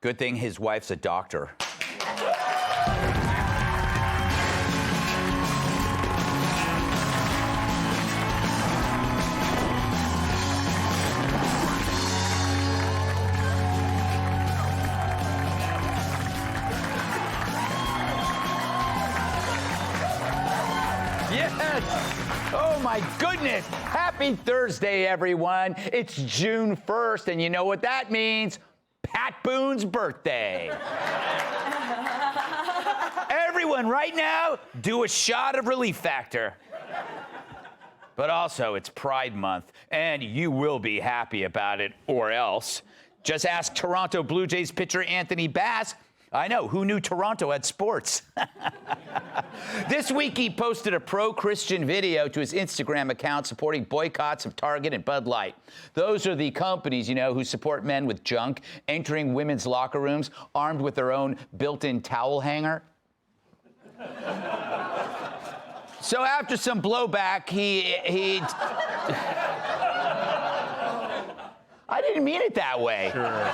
Good thing his wife's a doctor. Yes! Oh my goodness! Happy Thursday, everyone. It's June 1st, and you know what that means? Pat Boone's birthday. Everyone, right now, do a shot of Relief Factor. But also, it's Pride Month, and you will be happy about it, or else. Just ask Toronto Blue Jays pitcher Anthony Bass. I know, who knew Toronto had sports? This week, he posted a pro-Christian video to his Instagram account supporting boycotts of Target and Bud Light. Those are the companies, you know, who support men with junk entering women's locker rooms armed with their own built-in towel hanger. So after some blowback, he I didn't mean it that way. Sure.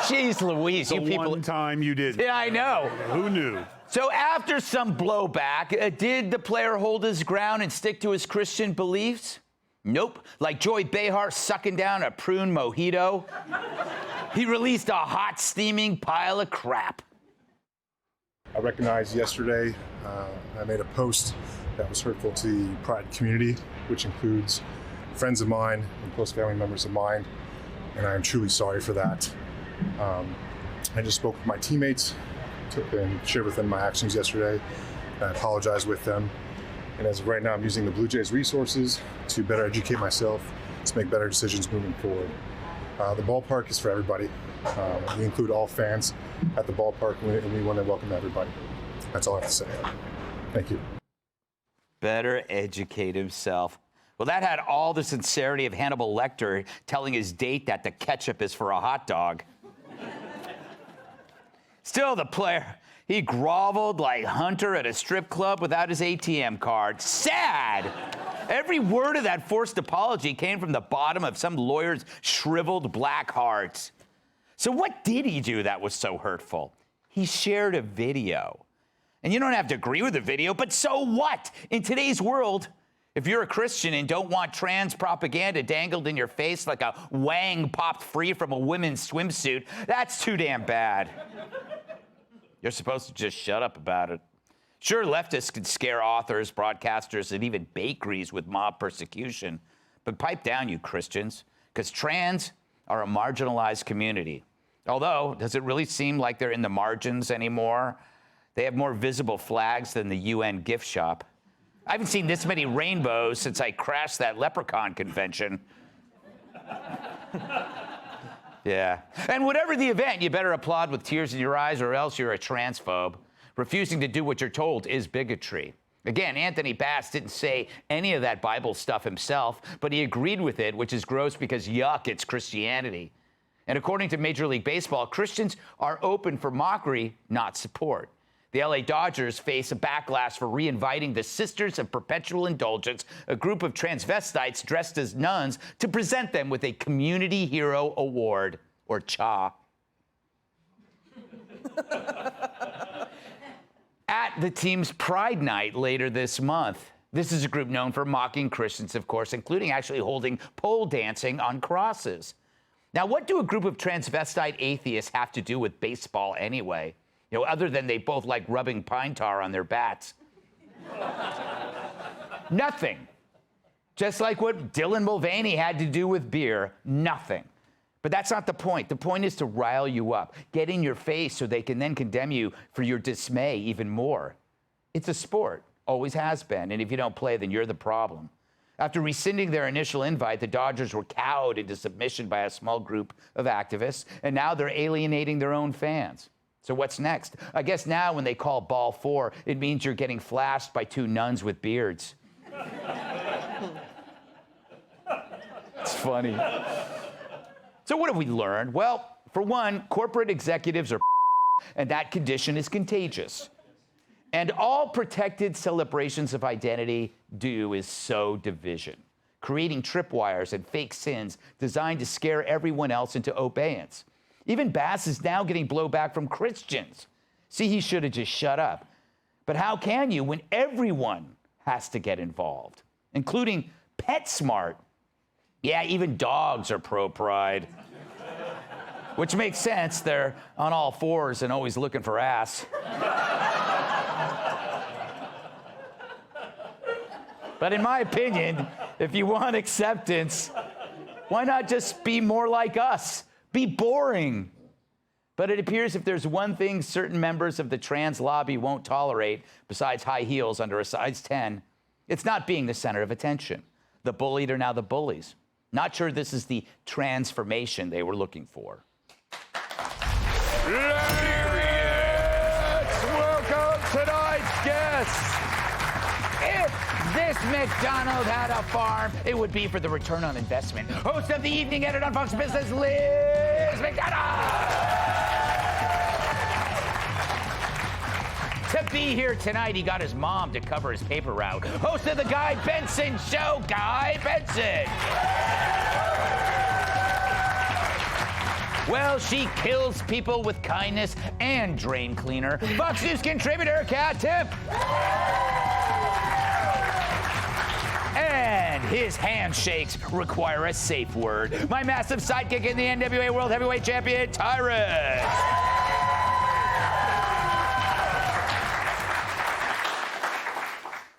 Jeez Louise, you people. One time you did. Yeah, I know. Who knew? So after some blowback, did the player hold his ground and stick to his Christian beliefs? Nope. Like Joy Behar sucking down a prune mojito, he released a hot, steaming pile of crap. I recognized yesterday I made a post that was hurtful to the Pride community, which includes friends of mine and close family members of mine, and I am truly sorry for that. I just spoke with my teammates and shared with them my actions yesterday. I apologized with them, and as of right now, I'm using the Blue Jays resources to better educate myself, to make better decisions moving forward. The ballpark is for everybody. We include all fans at the ballpark, and we want to welcome everybody. That's all I have to say. Thank you. Better educate himself. Well, that had all the sincerity of Hannibal Lecter telling his date that the ketchup is for a hot dog. Still, the player, he groveled like Hunter at a strip club without his ATM card. Sad! Every word of that forced apology came from the bottom of some lawyer's shriveled black heart. So what did he do that was so hurtful? He shared a video. And you don't have to agree with the video, but so what? In today's world, if you're a Christian and don't want trans propaganda dangled in your face like a wang popped free from a women's swimsuit, that's too damn bad. You're supposed to just shut up about it. Sure, leftists can scare authors, broadcasters, and even bakeries with mob persecution, but pipe down, you Christians, because trans are a marginalized community. Although, does it really seem like they're in the margins anymore? They have more visible flags than the UN gift shop. I haven't seen this many rainbows since I crashed that leprechaun convention. Yeah. And whatever the event, you better applaud with tears in your eyes or else you're a transphobe. Refusing to do what you're told is bigotry. Again, Anthony Bass didn't say any of that Bible stuff himself, but he agreed with it, which is gross because, yuck, it's Christianity. And according to Major League Baseball, Christians are open for mockery, not support. The LA Dodgers face a backlash for re-inviting the Sisters of Perpetual Indulgence, a group of transvestites dressed as nuns, to present them with a Community Hero Award, or CHA. At the team's Pride Night later this month. This is a group known for mocking Christians, of course, including actually holding pole dancing on crosses. Now, what do a group of transvestite atheists have to do with baseball anyway? You know, other than they both like rubbing pine tar on their bats. Nothing. Just like what Dylan Mulvaney had to do with beer, nothing. But that's not the point. The point is to rile you up, get in your face so they can then condemn you for your dismay even more. It's a sport, always has been, and if you don't play, then you're the problem. After rescinding their initial invite, the Dodgers were cowed into submission by a small group of activists, and now they're alienating their own fans. So what's next? I guess now when they call ball 4, it means you're getting flashed by 2 nuns with beards. It's funny. So what have we learned? Well, for one, corporate executives are and that condition is contagious. And all protected celebrations of identity do is sow division, creating tripwires and fake sins designed to scare everyone else into obeyance. Even Bass is now getting blowback from Christians. See, he should have just shut up. But how can you when everyone has to get involved, including PetSmart? Yeah, even dogs are pro-pride. Which makes sense. They're on all fours and always looking for ass. But in my opinion, if you want acceptance, why not just be more like us? Be boring. But it appears if there's one thing certain members of the trans lobby won't tolerate, besides high heels under a size 10, it's not being the center of attention. The bullied are now the bullies. Not sure this is the transformation they were looking for. Let's welcome tonight's guests. If this McDonald had a farm, it would be for the return on investment. Host of the evening editor on Fox Business, Liz McDonald. To be here tonight, he got his mom to cover his paper route. Host of the Guy Benson Show, Guy Benson. Well, she kills people with kindness and drain cleaner. Fox News contributor, Cat Tip. And his handshakes require a safe word. My massive sidekick in the NWA World Heavyweight Champion, Tyrus.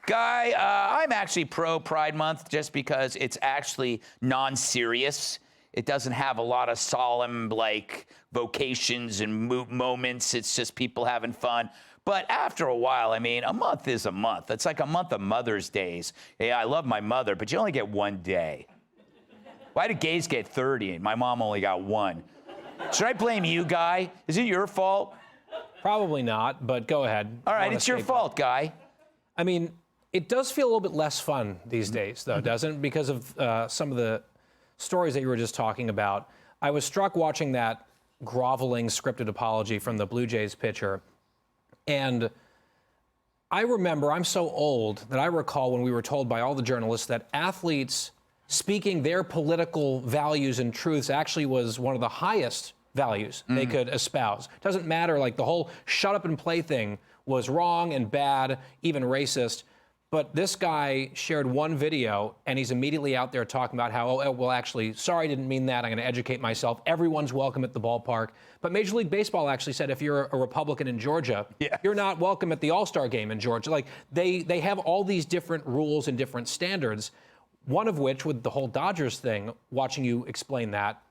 Guy, I'm actually pro Pride Month just because it's actually non-serious. It doesn't have a lot of solemn, like, vocations and moments. It's just people having fun. But after a while, I mean, a month is a month. It's like a month of Mother's Days. Yeah, I love my mother, but you only get one day. Why do gays get 30 and my mom only got one? Should I blame you, Guy? Is it your fault? Probably not, but go ahead. All right, it's your fault, Guy. I mean, it does feel a little bit less fun these days, though, doesn't it? Because of some of the stories that you were just talking about. I was struck watching that groveling scripted apology from the Blue Jays pitcher. And I remember, I'm so old that I recall when we were told by all the journalists that athletes speaking their political values and truths actually was one of the highest values they could espouse. Doesn't matter, like the whole shut up and play thing was wrong and bad, even racist. But this guy shared one video, and he's immediately out there talking about how, oh, well, actually, sorry, I didn't mean that. I'm going to educate myself. Everyone's welcome at the ballpark. But Major League Baseball actually said if you're a Republican in Georgia, you're not welcome at the All-Star game in Georgia. Like, they have all these different rules and different standards, one of which, with the whole Dodgers thing, watching you explain that,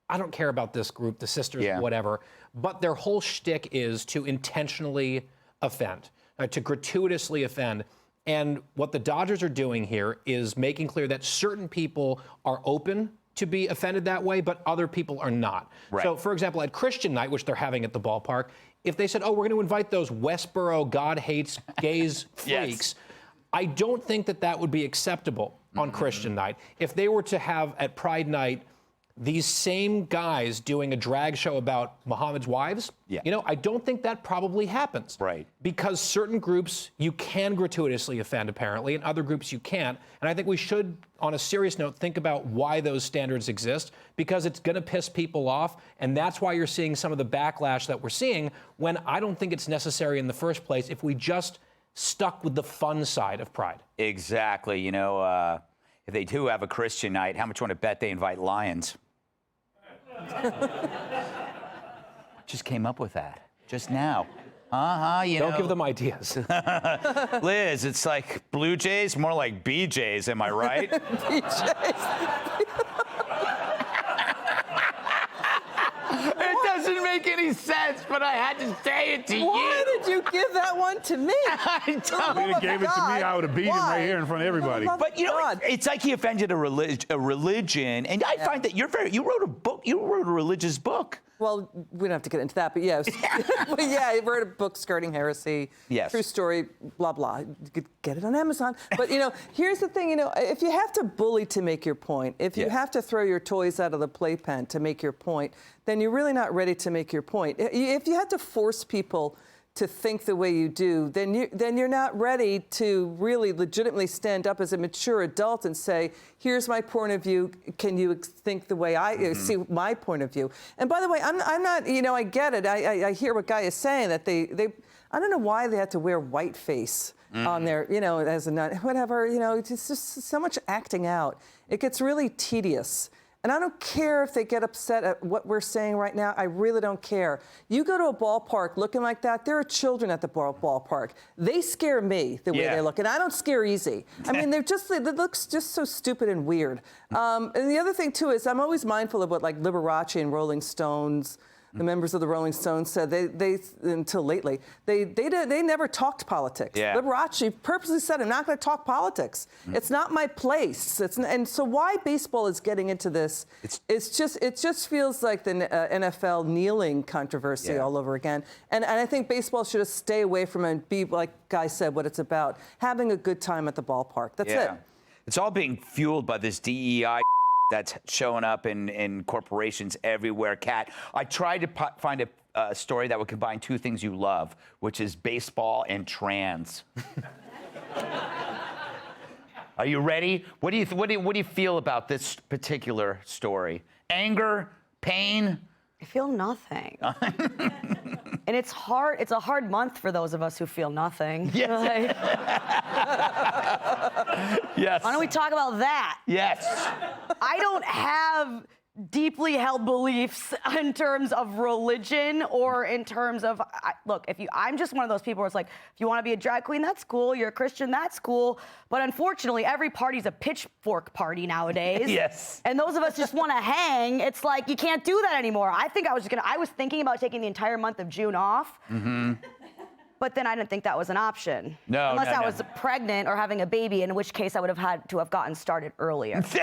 I don't care about this group, the sisters, whatever, but their whole shtick is to intentionally offend, to gratuitously offend. And what the Dodgers are doing here is making clear that certain people are open to be offended that way, but other people are not. Right. So, for example, at Christian night, which they're having at the ballpark, if they said, oh, we're going to invite those Westboro God hates gays freaks, I don't think that that would be acceptable on Christian night. If they were to have at Pride night these same guys doing a drag show about Muhammad's wives, you know, I don't think that probably happens. Right. Because certain groups you can gratuitously offend, apparently, and other groups you can't. And I think we should, on a serious note, think about why those standards exist, because it's going to piss people off. And that's why you're seeing some of the backlash that we're seeing, when I don't think it's necessary in the first place if we just stuck with the fun side of Pride. Exactly. You know, if they do have a Christian night, how much you want to bet they invite lions? Just came up with that just now. You Don't know. give them ideas. Liz, it's like Blue Jays, more like BJs, am I right? It doesn't make any sense, but I had to say it to you. Why did you give that one to me? I don't. If he gave it to me, I would have beat him right here in front of everybody. But you know, it's like he offended a religion, and I find that you wrote a book. You wrote a religious book. Well, we don't have to get into that, but yes. But yeah, I wrote a book, Skirting Heresy. Yes. True story, blah, blah. You could get it on Amazon. But, you know, here's the thing, you know, if you have to bully to make your point, if you have to throw your toys out of the playpen to make your point, then you're really not ready to make your point. If you have to force people to think the way you do, then you're not ready to really legitimately stand up as a mature adult and say, here's my point of view. Can you think the way I see my point of view? And by the way, I'm not, I get it. I hear what Guy is saying, that they I don't know why they had to wear whiteface on their, as a nun, whatever, it's just so much acting out. It gets really tedious. And I don't care if they get upset at what we're saying right now. I really don't care. You go to a ballpark looking like that, there are children at the ballpark. They scare me the way they look, and I don't scare easy. I mean, it looks just so stupid and weird. And the other thing, too, is I'm always mindful of what, like, Liberace and Rolling Stones, the members of the Rolling Stones said, they until lately, they never talked politics. Yeah. Liberace purposely said, I'm not going to talk politics. It's not my place. And so why baseball is getting into this, it just feels like the NFL kneeling controversy all over again. And I think baseball should just stay away from it and be, like Guy said, what it's about, having a good time at the ballpark. That's it. It's all being fueled by this DEI that's showing up in corporations everywhere, Kat. I tried to find a story that would combine two things you love, which is baseball and trans. Are you ready? What do you feel about this particular story? Anger, pain? I feel nothing. And it's hard. It's a hard month for those of us who feel nothing. Yes. Yes. Why don't we talk about that? Yes. I don't have deeply held beliefs in terms of religion or in terms of, look, I'm just one of those people where it's like, if you want to be a drag queen, that's cool. You're a Christian, that's cool. But unfortunately, every party's a pitchfork party nowadays. Yes. And those of us just want to hang. It's like, you can't do that anymore. I was thinking about taking the entire month of June off. Mm-hmm. But then I didn't think that was an option. No, unless I was pregnant or having a baby, in which case I would have had to have gotten started earlier. Is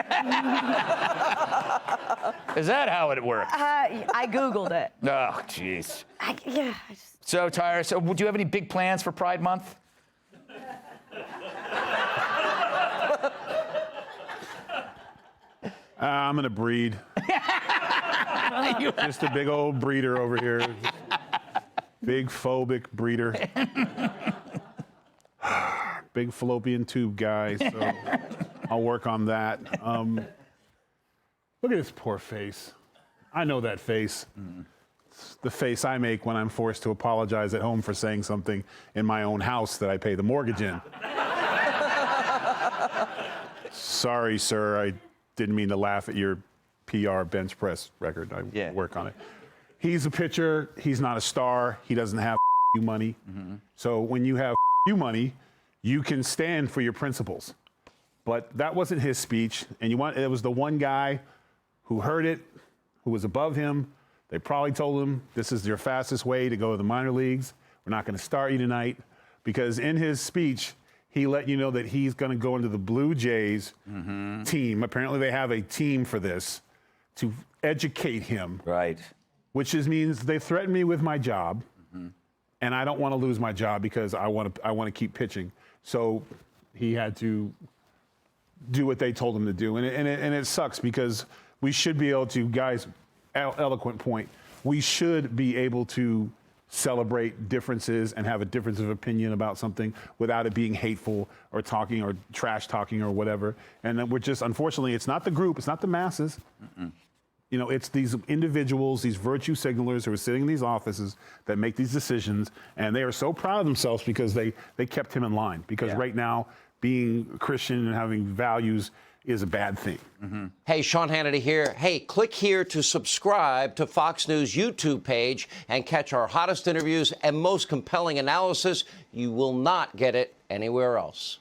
that how it works? I Googled it. Oh, jeez. Yeah. So, Tyra, do you have any big plans for Pride Month? I'm going to breed. Just a big old breeder over here. Big phobic breeder. Big fallopian tube guy, so I'll work on that. Look at his poor face. I know that face. It's the face I make when I'm forced to apologize at home for saying something in my own house that I pay the mortgage in. Sorry, sir, I didn't mean to laugh at your PR bench press record. I work on it. He's a pitcher. He's not a star. He doesn't have you money. Mm-hmm. So when you have you money, you can stand for your principles. But that wasn't his speech. And it was the one guy who heard it, who was above him. They probably told him, this is your fastest way to go to the minor leagues. We're not going to start you tonight. Because in his speech, he let you know that he's going to go into the Blue Jays team. Apparently they have a team for this to educate him. Right. Which means they threatened me with my job, and I don't want to lose my job because I want to keep pitching. So he had to do what they told him to do, and it sucks because we should be able to, guys, eloquent point, we should be able to celebrate differences and have a difference of opinion about something without it being hateful or talking or trash talking or whatever. And then we're just, unfortunately, it's not the group, it's not the masses. It's these individuals, these virtue signalers who are sitting in these offices that make these decisions, and they are so proud of themselves because they kept him in line. Because right now, being Christian and having values is a bad thing. Hey, Sean Hannity here. Hey, click here to subscribe to Fox News YouTube page and catch our hottest interviews and most compelling analysis. You will not get it anywhere else.